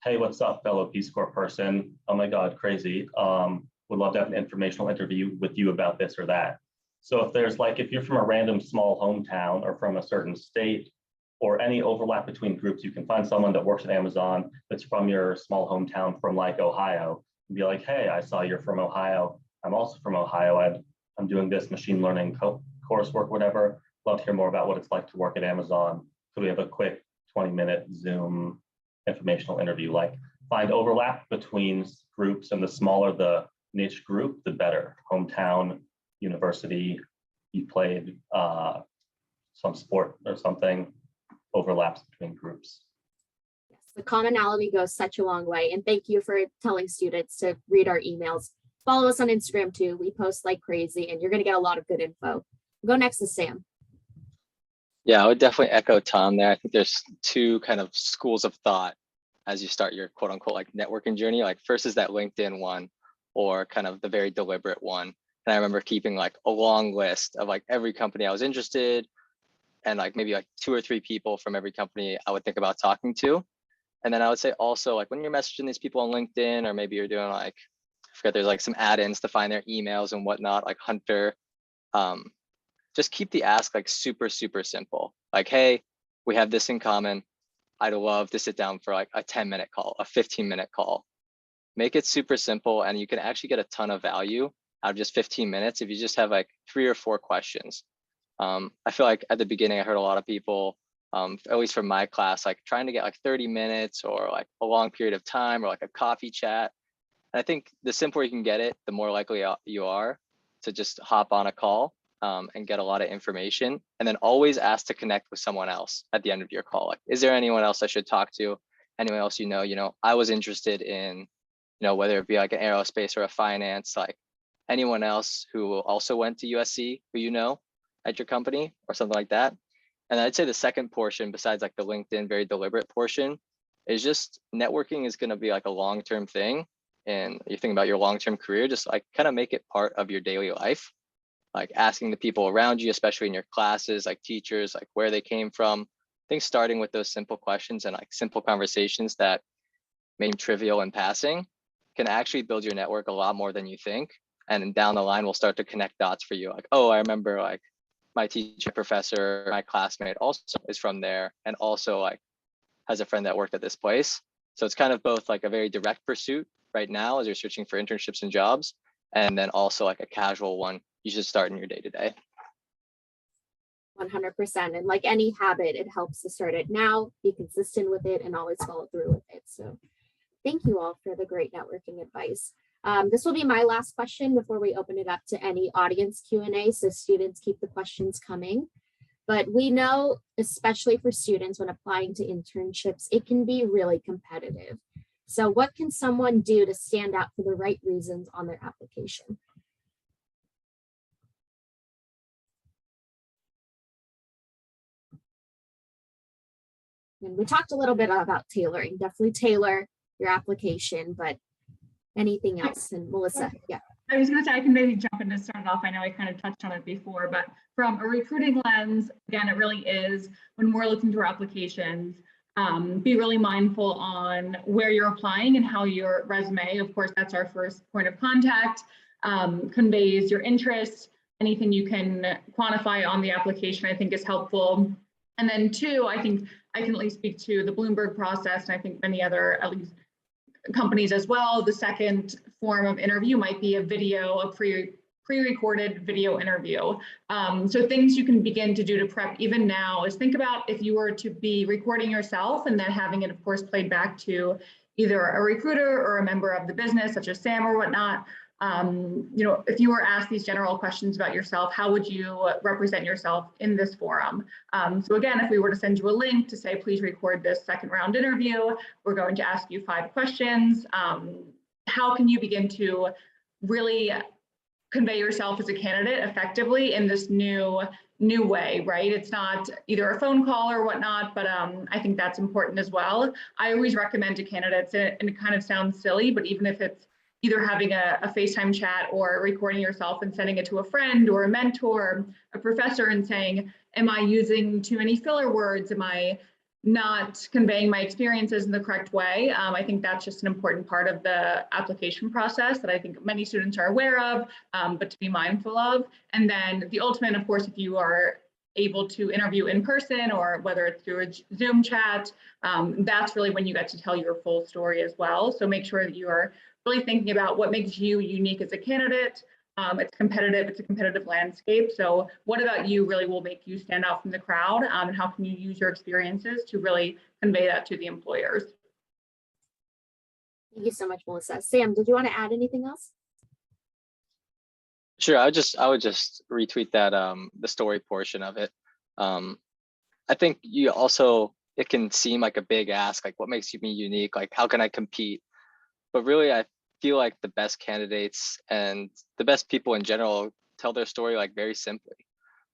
hey, what's up, fellow Peace Corps person? Oh my God, crazy. Would love to have an informational interview with you about this or that. So if there's like, if you're from a random small hometown or from a certain state or any overlap between groups, you can find someone that works at Amazon that's from your small hometown from like Ohio and be like, hey, I saw you're from Ohio. I'm also from Ohio. I'm doing this machine learning coursework, whatever. Love to hear more about what it's like to work at Amazon. Could we have a quick 20-minute Zoom informational interview? Like find overlap between groups, and the smaller the niche group, the better. Hometown, university, you played some sport or something, overlaps between groups. Yes, the commonality goes such a long way. And thank you for telling students to read our emails. Follow us on Instagram too. We post like crazy, and you're going to get a lot of good info. Go next to Sam. Yeah, I would definitely echo Tom there. I think there's two kind of schools of thought as you start your quote unquote like networking journey. Like first is that LinkedIn one, or kind of the very deliberate one. And I remember keeping like a long list of like every company I was interested, and like maybe like 2 or 3 people from every company I would think about talking to. And then I would say also like when you're messaging these people on LinkedIn, or maybe you're doing like, I forget, there's like some add-ins to find their emails and whatnot, like Hunter. Just keep the ask like super, super simple. Like, hey, we have this in common. I'd love to sit down for like a 10-minute call, a 15-minute call. Make it super simple, and you can actually get a ton of value out of just 15 minutes if you just have like 3 or 4 questions. I feel like at the beginning, I heard a lot of people, at least from my class, like trying to get like 30 minutes or like a long period of time or like a coffee chat. And I think the simpler you can get it, the more likely you are to just hop on a call and get a lot of information. And then always ask to connect with someone else at the end of your call. Like, is there anyone else I should talk to? Anyone else you know, I was interested in, whether it be like an aerospace or a finance, like anyone else who also went to USC who at your company or something like that. And I'd say the second portion, besides like the LinkedIn very deliberate portion, is just networking is going to be like a long-term thing. And you think about your long-term career, just like kind of make it part of your daily life. Like asking the people around you, especially in your classes, like teachers, like where they came from. I think starting with those simple questions and like simple conversations that may seem trivial in passing can actually build your network a lot more than you think. And down the line, we'll start to connect dots for you. Like, oh, I remember like my teacher, professor, my classmate also is from there, and also like has a friend that worked at this place. So it's kind of both like a very direct pursuit right now as you're searching for internships and jobs, and then also like a casual one you should start in your day-to-day. 100%. And like any habit, it helps to start it now, be consistent with it, and always follow through with it. So thank you all for the great networking advice. This will be my last question before we open it up to any audience Q&A. So students, keep the questions coming. But we know, especially for students when applying to internships, it can be really competitive. So what can someone do to stand out for the right reasons on their application? And we talked a little bit about tailoring, definitely tailor your application, but anything else? And Melissa, yeah. I was going to say, I can maybe jump in to start it off. I know I kind of touched on it before, but from a recruiting lens, again, it really is when we're looking through applications, be really mindful on where you're applying and how your resume, of course, that's our first point of contact, conveys your interest. Anything you can quantify on the application, I think is helpful. And then two, I think I can at least speak to the Bloomberg process, and I think many other, at least companies as well. The second form of interview might be a video, a pre-recorded video interview. So things you can begin to do to prep even now is think about if you were to be recording yourself and then having it, of course, played back to either a recruiter or a member of the business, such as Sam or whatnot. If you were asked these general questions about yourself, how would you represent yourself in this forum? So again, if we were to send you a link to say, please record this second round interview, we're going to ask you 5 questions. How can you begin to really convey yourself as a candidate effectively in this new way, right? It's not either a phone call or whatnot, but I think that's important as well. I always recommend to candidates, and it kind of sounds silly, but even if it's either having a FaceTime chat or recording yourself and sending it to a friend or a mentor, a professor, and saying, am I using too many filler words? Am I not conveying my experiences in the correct way? I think that's just an important part of the application process that I think many students are aware of, but to be mindful of. And then the ultimate, of course, if you are able to interview in person or whether it's through a Zoom chat, that's really when you get to tell your full story as well. So make sure that you are really thinking about what makes you unique as a candidate. It's competitive, it's a competitive landscape. So what about you really will make you stand out from the crowd, and how can you use your experiences to really convey that to the employers? Thank you so much, Melissa. Sam, did you want to add anything else? Sure, I would just retweet that the story portion of it. I think you also, it can seem like a big ask, like what makes me unique, like how can I compete? But really, I feel like the best candidates and the best people in general tell their story like very simply.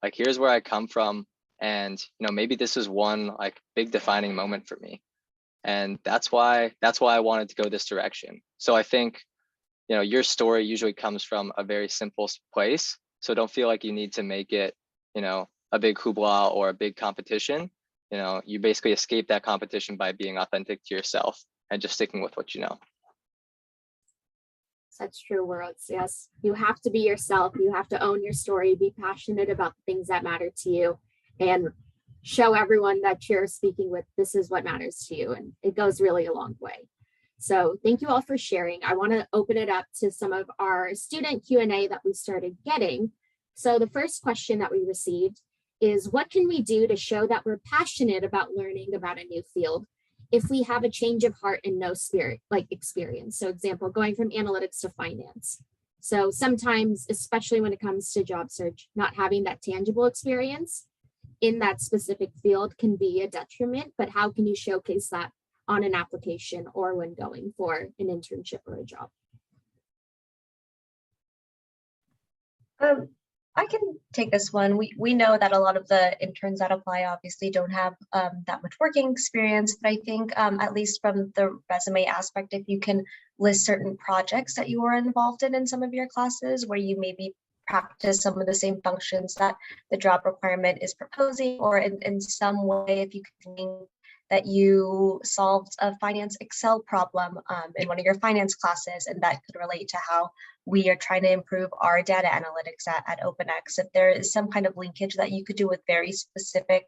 Like, here's where I come from, and maybe this is one like big defining moment for me, and that's why I wanted to go this direction. So I think your story usually comes from a very simple place. So don't feel like you need to make it a big hoopla or a big competition. You basically escape that competition by being authentic to yourself and just sticking with what you know. Such true words. Yes, you have to be yourself. You have to own your story, be passionate about the things that matter to you, and show everyone that you're speaking with, this is what matters to you. And it goes really a long way. So thank you all for sharing. I want to open it up to some of our student Q&A that we started getting. So the first question that we received is, what can we do to show that we're passionate about learning about a new field if we have a change of heart and no spirit, like experience? So example, going from analytics to finance. So sometimes, especially when it comes to job search, not having that tangible experience in that specific field can be a detriment, but how can you showcase that on an application or when going for an internship or a job? I can take this one. We know that a lot of the interns that apply obviously don't have that much working experience, but I think at least from the resume aspect, if you can list certain projects that you were involved in some of your classes where you maybe practice some of the same functions that the job requirement is proposing, or in some way, if you can think that you solved a finance Excel problem in one of your finance classes, and that could relate to how we are trying to improve our data analytics at OpenX. If there is some kind of linkage that you could do with very specific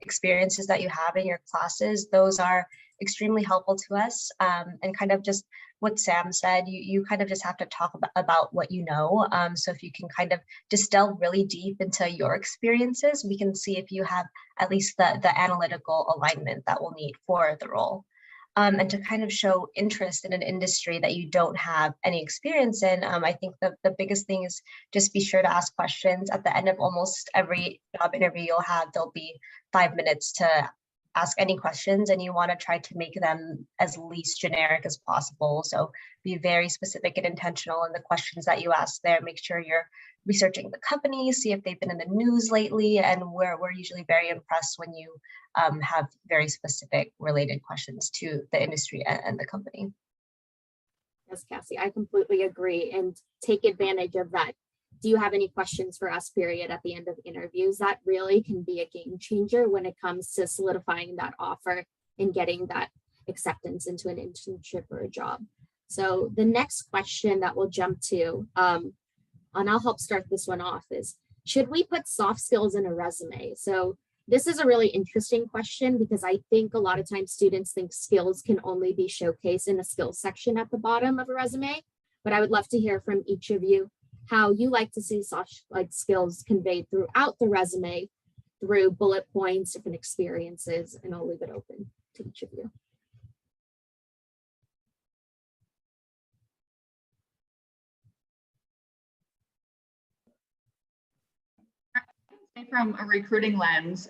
experiences that you have in your classes, those are extremely helpful to us. And kind of just what Sam said, you kind of just have to talk about what you know. So if you can kind of just delve really deep into your experiences, we can see if you have at least the analytical alignment that we'll need for the role. and to kind of show interest in an industry that you don't have any experience in. I think the biggest thing is just be sure to ask questions. At the end of almost every job interview you'll have, there'll be 5 minutes to ask any questions, and you want to try to make them as least generic as possible. So be very specific and intentional in the questions that you ask there. Make sure you're researching the company, see if they've been in the news lately, and we're usually very impressed when you have very specific related questions to the industry and the company. Yes, Cassie, I completely agree, and take advantage of that. Do you have any questions for us, period, at the end of interviews? That really can be a game changer when it comes to solidifying that offer and getting that acceptance into an internship or a job. So the next question that we'll jump to, and I'll help start this one off, is should we put soft skills in a resume? So this is a really interesting question because I think a lot of times students think skills can only be showcased in a skills section at the bottom of a resume, but I would love to hear from each of you how you like to see soft skills conveyed throughout the resume through bullet points, different experiences, and I'll leave it open to each of you. From a recruiting lens,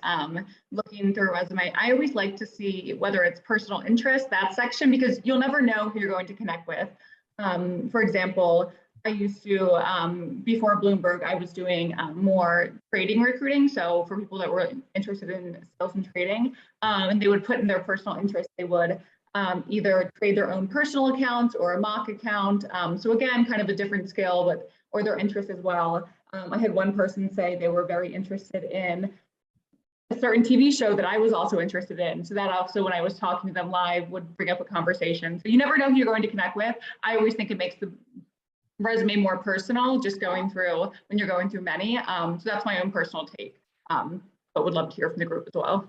looking through a resume, I always like to see whether it's personal interest, that section, because you'll never know who you're going to connect with. For example, I used to, before Bloomberg, I was doing more trading recruiting. So for people that were interested in sales and trading, and they would put in their personal interest, they would either trade their own personal accounts or a mock account. So again, kind of a different skill, but or their interest as well. I had one person say they were very interested in a certain TV show that I was also interested in. So that also, when I was talking to them live, would bring up a conversation. So you never know who you're going to connect with. I always think it makes the resume more personal, just going through when you're going through many. So that's my own personal take, but would love to hear from the group as well.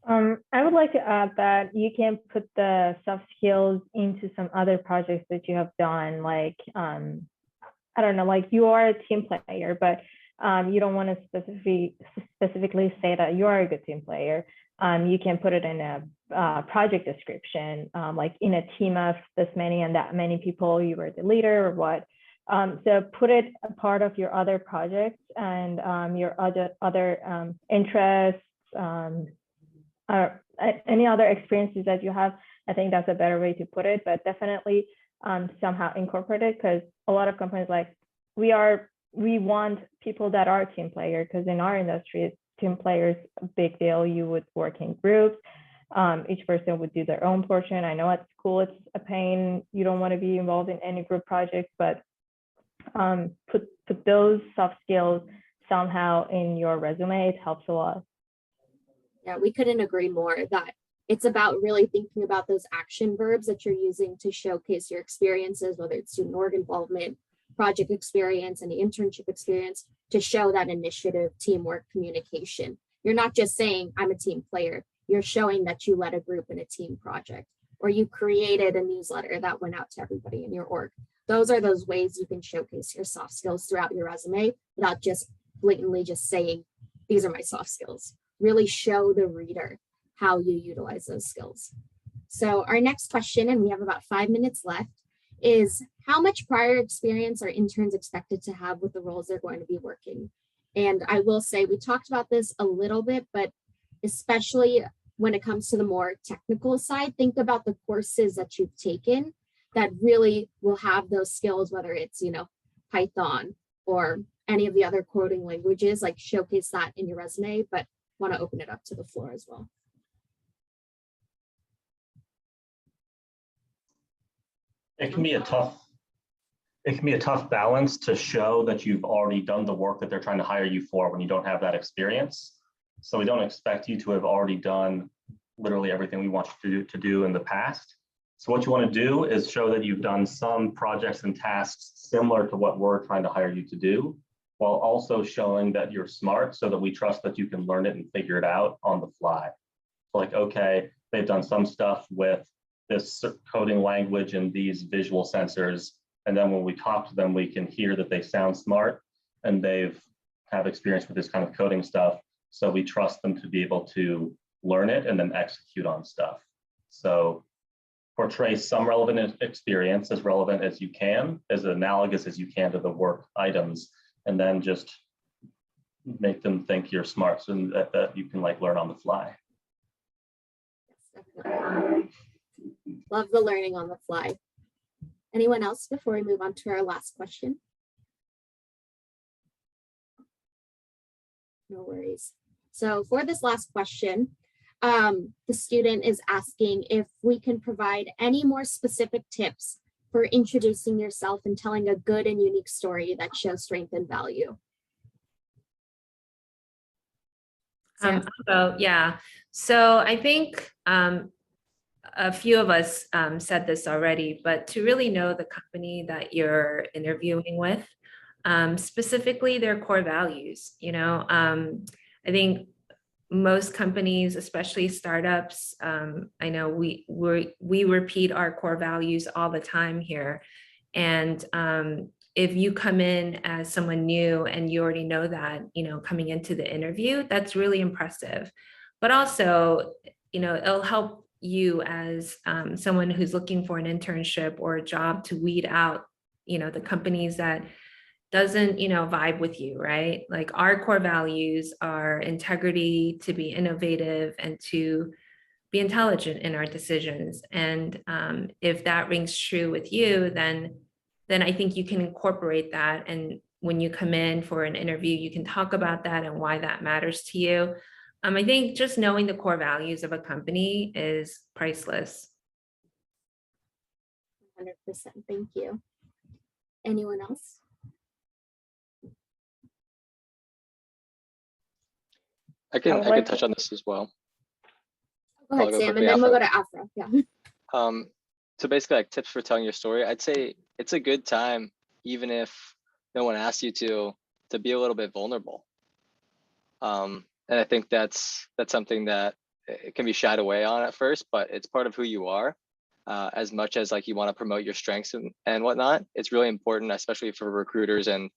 I would like to add that you can put the soft skills into some other projects that you have done, like, I don't know, like you are a team player, but you don't want to specifically say that you are a good team player. You can put it in a project description, like in a team of this many and that many people, you were the leader or what. So put it a part of your other projects and your other interests, any other experiences that you have. I think that's a better way to put it, but definitely somehow incorporate it, because a lot of companies we want people that are team player, because in our industry, team players a big deal. You would work in groups. Each person would do their own portion. I know at school it's a pain. You don't want to be involved in any group projects, but put those soft skills somehow in your resume. It helps a lot. Yeah, we couldn't agree more that it's about really thinking about those action verbs that you're using to showcase your experiences, whether it's student org involvement, project experience, and the internship experience, to show that initiative, teamwork, communication. You're not just saying I'm a team player. You're showing that you led a group in a team project, or you created a newsletter that went out to everybody in your org. Those are those ways you can showcase your soft skills throughout your resume without just blatantly just saying, these are my soft skills. Really show the reader how you utilize those skills. So our next question, and we have about 5 minutes left, is how much prior experience are interns expected to have with the roles they're going to be working? And I will say, we talked about this a little bit, but especially when it comes to the more technical side, think about the courses that you've taken that really will have those skills, whether it's, Python or any of the other coding languages, like showcase that in your resume, but want to open it up to the floor as well. It can be a tough balance to show that you've already done the work that they're trying to hire you for when you don't have that experience. So we don't expect you to have already done literally everything we want you to do in the past. So what you want to do is show that you've done some projects and tasks similar to what we're trying to hire you to do, while also showing that you're smart, so that we trust that you can learn it and figure it out on the fly. So like, okay, they've done some stuff with this coding language and these visual sensors. And then when we talk to them, we can hear that they sound smart and they've have experience with this kind of coding stuff. So we trust them to be able to learn it and then execute on stuff. So portray some relevant experience, as relevant as you can, as analogous as you can to the work items, and then just make them think you're smart so that you can like learn on the fly. Love the learning on the fly. Anyone else before we move on to our last question? No worries. So for this last question, the student is asking if we can provide any more specific tips for introducing yourself and telling a good and unique story that shows strength and value. So I think a few of us said this already, but to really know the company that you're interviewing with, specifically their core values, I think most companies, especially startups, I know we repeat our core values all the time here. And if you come in as someone new and you already know that, coming into the interview, that's really impressive. But also, it'll help you as someone who's looking for an internship or a job to weed out, the companies that doesn't, vibe with you, right? Like our core values are integrity, to be innovative, and to be intelligent in our decisions. And if that rings true with you, then I think you can incorporate that. And when you come in for an interview, you can talk about that and why that matters to you. I think just knowing the core values of a company is priceless. 100%. Thank you. Anyone else? I can touch on this as well. Go ahead, Sam, and then we'll go to Afra. Yeah. So basically, like tips for telling your story, I'd say it's a good time, even if no one asks you to be a little bit vulnerable. And I think that's something that it can be shied away on at first, but it's part of who you are. As much as like you want to promote your strengths and whatnot, it's really important, especially for recruiters and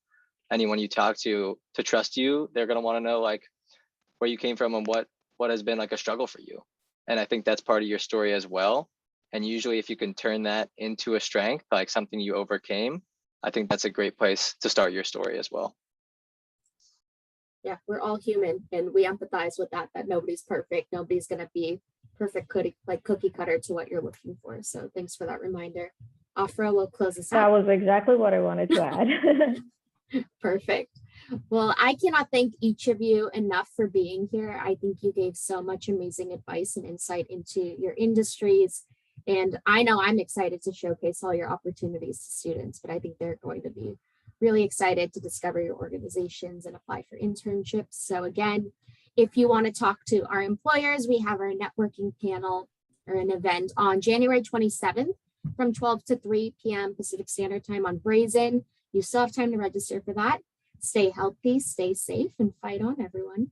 anyone you talk to trust you. They're gonna want to know like where you came from and what has been like a struggle for you. And I think that's part of your story as well. And usually if you can turn that into a strength, like something you overcame, I think that's a great place to start your story as well. Yeah, we're all human and we empathize with that nobody's perfect. Nobody's going to be perfect cookie cutter to what you're looking for. So thanks for that reminder. Afra will close us out. That was exactly what I wanted to add. Perfect. Well, I cannot thank each of you enough for being here. I think you gave so much amazing advice and insight into your industries. And I know I'm excited to showcase all your opportunities to students, but I think they're going to be really excited to discover your organizations and apply for internships. So again, if you want to talk to our employers, we have our networking panel or an event on January 27th from 12 to 3 p.m. Pacific Standard Time on Brazen. You still have time to register for that. Stay healthy, stay safe, and fight on, everyone.